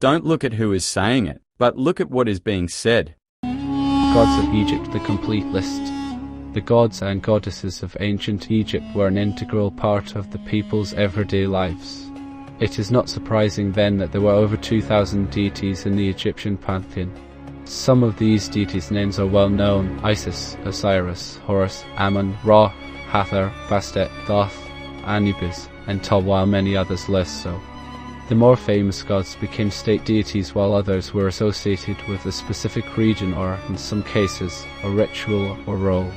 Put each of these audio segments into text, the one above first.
Don't look at who is saying it, but look at what is being said. Gods of Egypt, the complete list. The gods and goddesses of ancient Egypt were an integral part of the people's everyday lives. It is not surprising then that there were over 2,000 deities in the Egyptian pantheon. Some of these deities' names are well known: Isis, Osiris, Horus, Ammon, Ra, Hathor, Bastet, Thoth, Anubis, and Thoth, while many others less so. The more famous gods became state deities, while others were associated with a specific region or, in some cases, a ritual or role.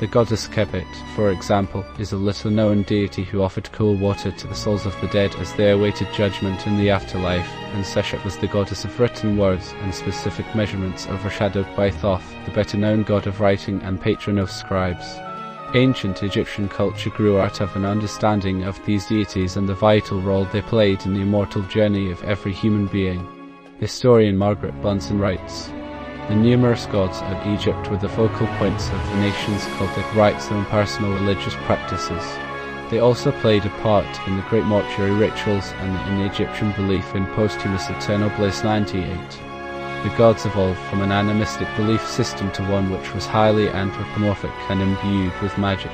The goddess Khebet, for example, is a little-known deity who offered cool water to the souls of the dead as they awaited judgment in the afterlife, and Seshet was the goddess of written words and specific measurements, overshadowed by Thoth, the better-known god of writing and patron of scribes. Ancient Egyptian culture grew out of an understanding of these deities and the vital role they played in the immortal journey of every human being. Historian Margaret Bunson writes, "The numerous gods of Egypt were the focal points of the nation's cultic rites and personal religious practices. They also played a part in the great mortuary rituals and in the Egyptian belief in posthumous eternal bliss. 98. The gods evolved from an animistic belief system to one which was highly anthropomorphic and imbued with magic.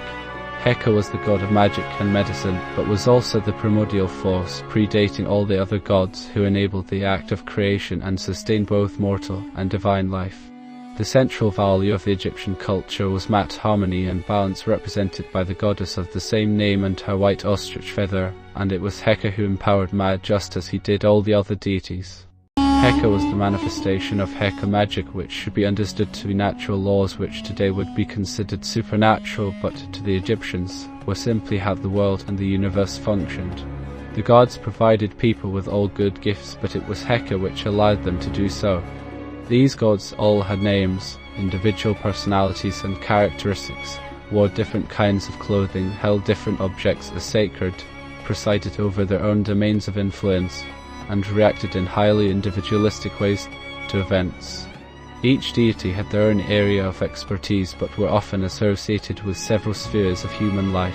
Heka was the god of magic and medicine, but was also the primordial force, predating all the other gods, who enabled the act of creation and sustained both mortal and divine life. The central value of the Egyptian culture was math, harmony and balance, represented by the goddess of the same name and her white ostrich feather, and it was Heka who empowered Ma'at just as he did all the other deities. Heka was the manifestation of Heka magic, which should be understood to be natural laws which today would be considered supernatural, but to the Egyptians were simply how the world and the universe functioned. The gods provided people with all good gifts, but it was Heka which allowed them to do so. These gods all had names, individual personalities and characteristics, wore different kinds of clothing, held different objects as sacred, presided over their own domains of influence, and reacted in highly individualistic ways to events. Each deity had their own area of expertise, but were often associated with several spheres of human life.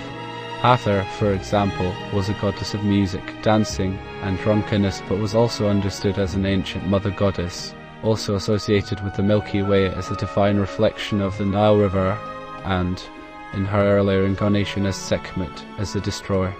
Hathor, for example, was a goddess of music, dancing, and drunkenness, but was also understood as an ancient mother goddess, also associated with the Milky Way as a divine reflection of the Nile River, and, in her earlier incarnation as Sekhmet, as a destroyer.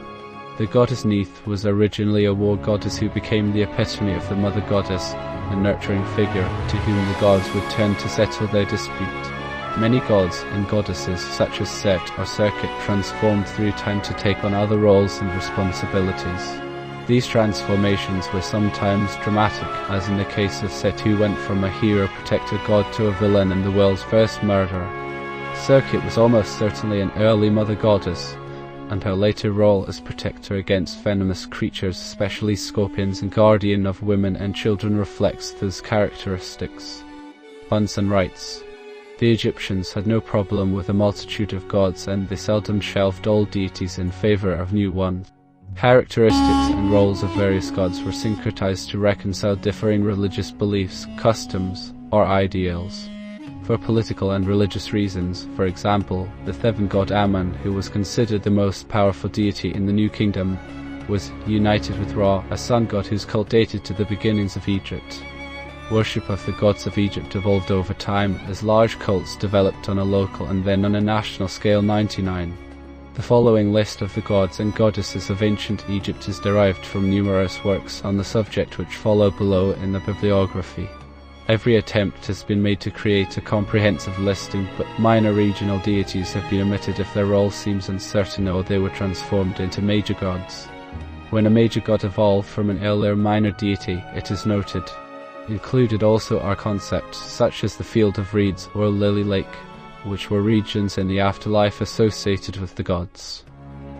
The goddess Neith was originally a war goddess who became the epitome of the mother goddess, a nurturing figure to whom the gods would turn to settle their dispute. Many gods and goddesses, such as Set or Serket, transformed through time to take on other roles and responsibilities. These transformations were sometimes dramatic, as in the case of Set, who went from a hero protector god to a villain and the world's first murderer. Serket was almost certainly an early mother goddess, and her later role as protector against venomous creatures, especially scorpions, and guardian of women and children, reflects those characteristics. Bunson writes, "The Egyptians had no problem with a multitude of gods, and they seldom shelved old deities in favor of new ones. Characteristics and roles of various gods were syncretized to reconcile differing religious beliefs, customs, or ideals. For political and religious reasons, for example, the Theban god Ammon, who was considered the most powerful deity in the New Kingdom, was united with Ra, a sun god whose cult dated to the beginnings of Egypt. Worship of the gods of Egypt evolved over time, as large cults developed on a local and then on a national scale. 99. The following list of the gods and goddesses of ancient Egypt is derived from numerous works on the subject which follow below in the bibliography. Every attempt has been made to create a comprehensive listing, but minor regional deities have been omitted if their role seems uncertain or they were transformed into major gods. When a major god evolved from an earlier minor deity, it is noted. Included also are concepts such as the Field of Reeds or Lily Lake, which were regions in the afterlife associated with the gods.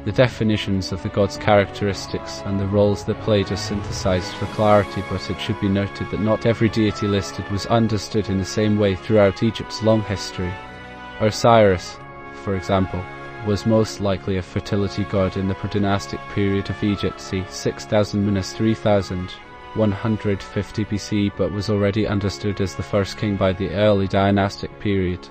The definitions of the gods' characteristics and the roles they played are synthesized for clarity, but it should be noted that not every deity listed was understood in the same way throughout Egypt's long history. Osiris, for example, was most likely a fertility god in the predynastic period of Egypt, c. 6000–3150 BC, but was already understood as the first king by the early dynastic period.